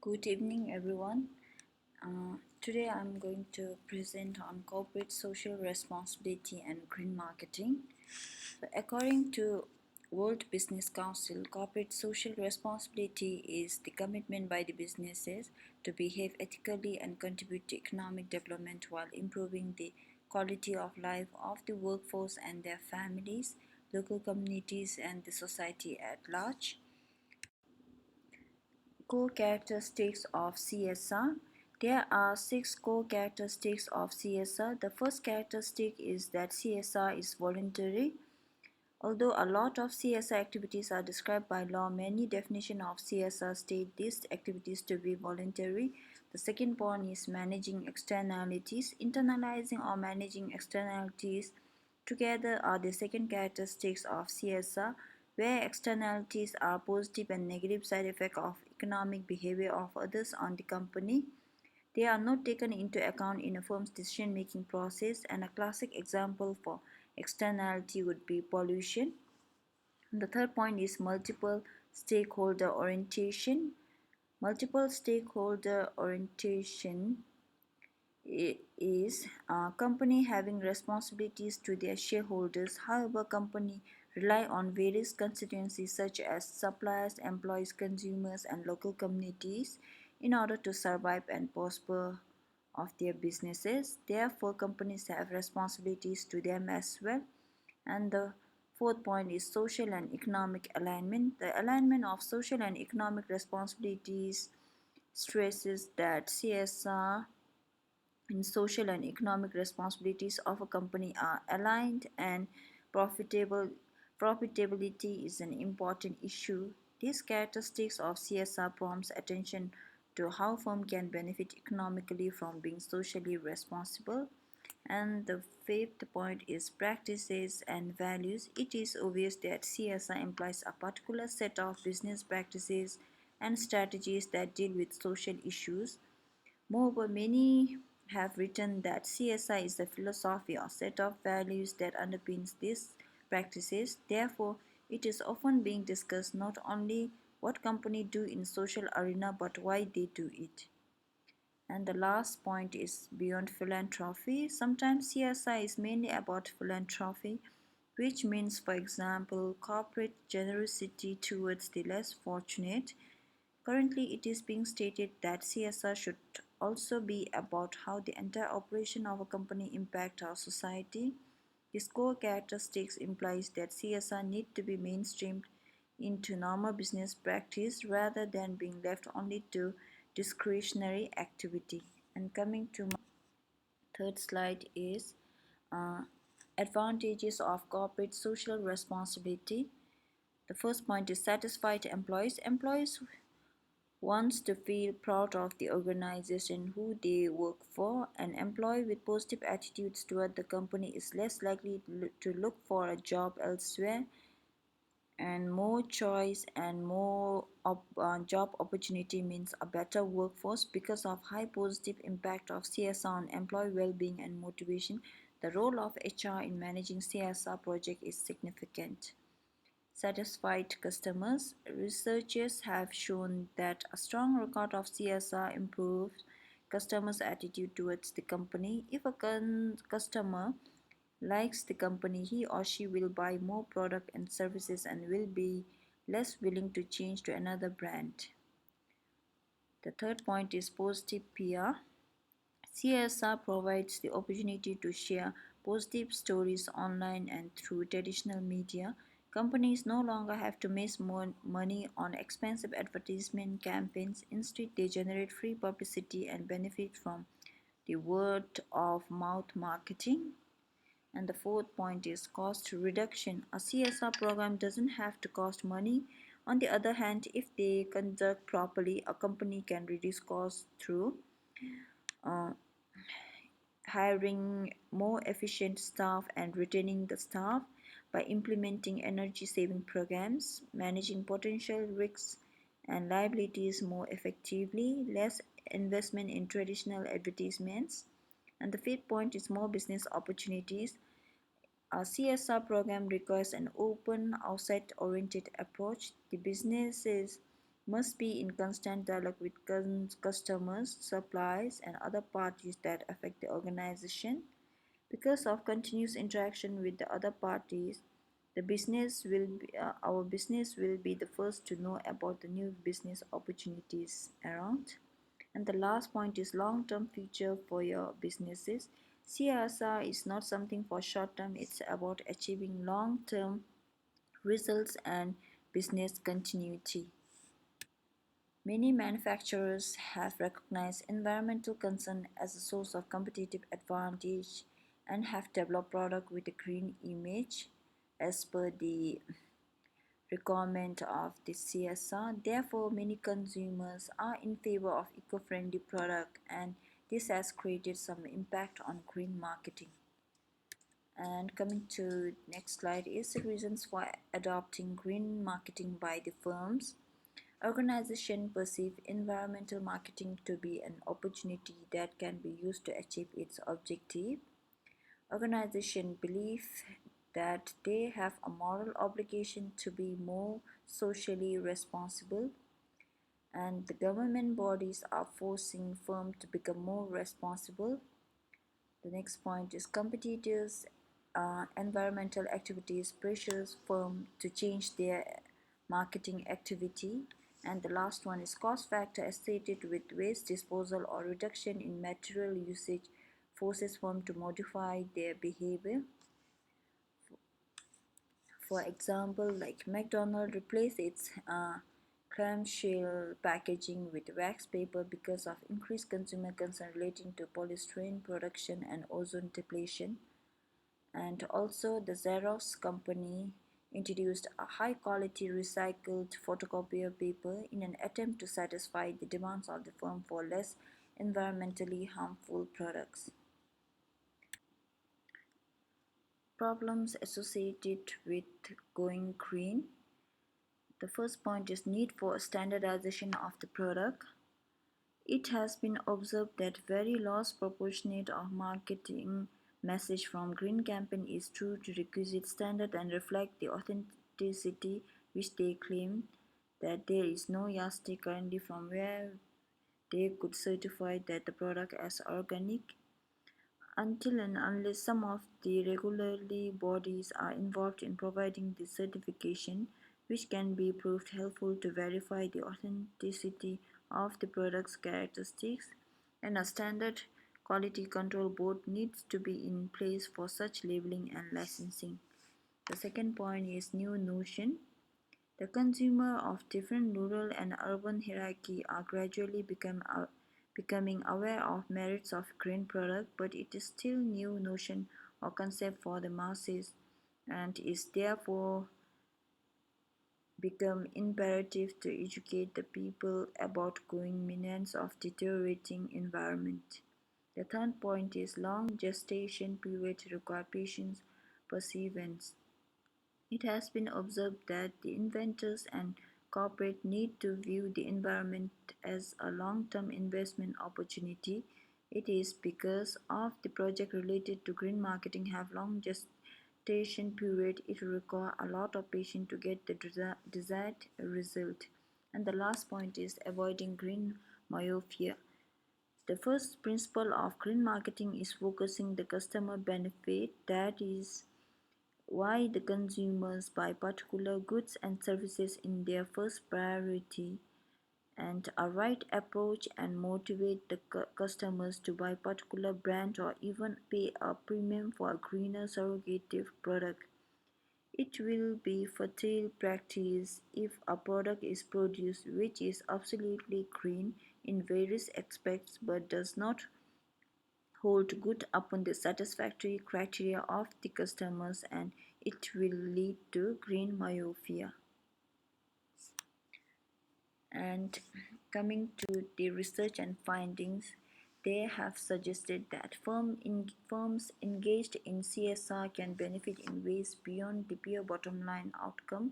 Good evening, everyone. Today I'm going to present on corporate social responsibility and green marketing. According to World Business Council, corporate social responsibility is the commitment by the businesses to behave ethically and contribute to economic development while improving the quality of life of the workforce and their families, local communities, and the society at large. Core characteristics of CSR. There are six core characteristics of CSR. The first characteristic is that CSR is voluntary. Although a lot of CSR activities are described by law, many definitions of CSR state these activities to be voluntary. The second point is managing externalities. Internalizing or managing externalities together are the second characteristics of CSR, where externalities are positive and negative side effects of economic behavior of others on the company. They are not taken into account in a firm's decision-making process, and a classic example for externality would be pollution. The third point is multiple stakeholder orientation. Multiple stakeholder orientation is a company having responsibilities to their shareholders. However, company rely on various constituencies such as suppliers, employees, consumers, and local communities in order to survive and prosper of their businesses. Therefore, companies have responsibilities to them as well. And the fourth point is social and economic alignment. The alignment of social and economic responsibilities stresses that CSR and social and economic responsibilities of a company are aligned and profitable. Profitability is an important issue. These characteristics of CSR prompts attention to how firm can benefit economically from being socially responsible. And the fifth point is practices and values. It is obvious that CSR implies a particular set of business practices and strategies that deal with social issues. Moreover, many have written that CSR is a philosophy or set of values that underpins these practices. Therefore, it is often being discussed not only what companies do in social arena but why they do it. And the last point is beyond philanthropy. Sometimes CSI is mainly about philanthropy, which means, for example, corporate generosity towards the less fortunate. Currently, it is being stated that CSR should also be about how the entire operation of a company impact our society. This core characteristics implies that CSR need to be mainstreamed into normal business practice rather than being left only to discretionary activity. And coming to my third slide is uh, advantages of corporate social responsibility. The first point is satisfied employees. Employees wants to feel proud of the organization who they work for. An employee with positive attitudes toward the company is less likely to look for a job elsewhere, and more choice and more job opportunity means a better workforce. Because of high positive impact of CSR on employee well-being and motivation, the role of HR in managing CSR project is significant. Satisfied customers. Researchers have shown that a strong record of CSR improves customers' attitude towards the company. If a customer likes the company, he or she will buy more product and services and will be less willing to change to another brand. The third point is positive PR. CSR provides the opportunity to share positive stories online and through traditional media. Companies no longer have to waste more money on expensive advertisement campaigns. Instead, they generate free publicity and benefit from the word of mouth marketing. And the fourth point is cost reduction. A CSR program doesn't have to cost money. On the other hand, if they conduct properly, a company can reduce costs through uh, hiring more efficient staff and retaining the staff, by implementing energy saving programs, managing potential risks and liabilities more effectively, less investment in traditional advertisements. And the fifth point is more business opportunities. A CSR program requires an open, outside oriented approach. The businesses must be in constant dialogue with customers, suppliers, and other parties that affect the organization. Because of continuous interaction with the other parties, our business will be the first to know about the new business opportunities around. And the last point is long-term future for your businesses. CSR is not something for short term, it's about achieving long-term results and business continuity. Many manufacturers have recognized environmental concern as a source of competitive advantage and have developed products with a green image as per the requirement of the CSR. Therefore, many consumers are in favor of eco-friendly product, and this has created some impact on green marketing. And coming to next slide is the reasons for adopting green marketing by the firms. Organizations perceive environmental marketing to be an opportunity that can be used to achieve its objective. Organizations believe that they have a moral obligation to be more socially responsible, and the government bodies are forcing firms to become more responsible. The next point is competitors' environmental activities pressures firms to change their marketing activity. And the last one is cost factor associated with waste disposal or reduction in material usage forces firms to modify their behavior. For example, like McDonald's replaced its clamshell packaging with wax paper because of increased consumer concern relating to polystyrene production and ozone depletion. And also, the Xerox company introduced a high quality recycled photocopier paper in an attempt to satisfy the demands of the firm for less environmentally harmful products. Problems associated with going green. The first point is need for standardization of the product. It has been observed that very large proportionate of marketing message from green campaign is true to requisite standard and reflect the authenticity which they claim, that there is no yardstick currently from where they could certify that the product as organic until and unless some of the regulatory bodies are involved in providing the certification, which can be proved helpful to verify the authenticity of the product's characteristics, and a standard quality control board needs to be in place for such labeling and licensing. The second point is new notion. The consumer of different rural and urban hierarchy are gradually becoming aware of merits of green product, but it is still new notion or concept for the masses, and is therefore become imperative to educate the people about going menace of deteriorating environment. The third point is long gestation period require patience, perseverance. It has been observed that the inventors and corporate need to view the environment as a long-term investment opportunity. It is because of the project related to green marketing have long gestation period. It requires a lot of patience to get the desired result. And the last point is avoiding green myopia. The first principle of green marketing is focusing the customer benefit, that is why the consumers buy particular goods and services in their first priority, and a right approach and motivate the customers to buy particular brand or even pay a premium for a greener surrogate product. It will be fatal practice if a product is produced which is absolutely green in various aspects but does not hold good upon the satisfactory criteria of the customers, and it will lead to green myopia. And coming to the research and findings, they have suggested that firms engaged in CSR can benefit in ways beyond the pure bottom line outcome.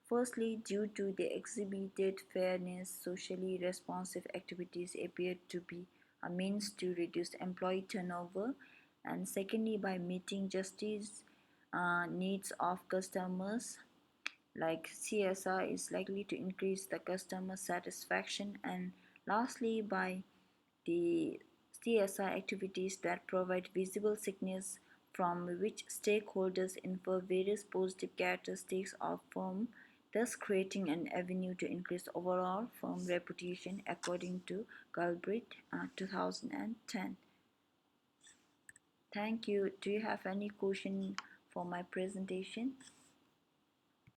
Firstly, due to the exhibited fairness, socially responsive activities appear to be a means to reduce employee turnover, and secondly, by meeting justice needs of customers, like CSR is likely to increase the customer satisfaction, and lastly by the CSR activities that provide visible signals from which stakeholders infer various positive characteristics of firm, thus creating an avenue to increase overall firm reputation according to Galbraith 2010. Thank you. Do you have any question for my presentation?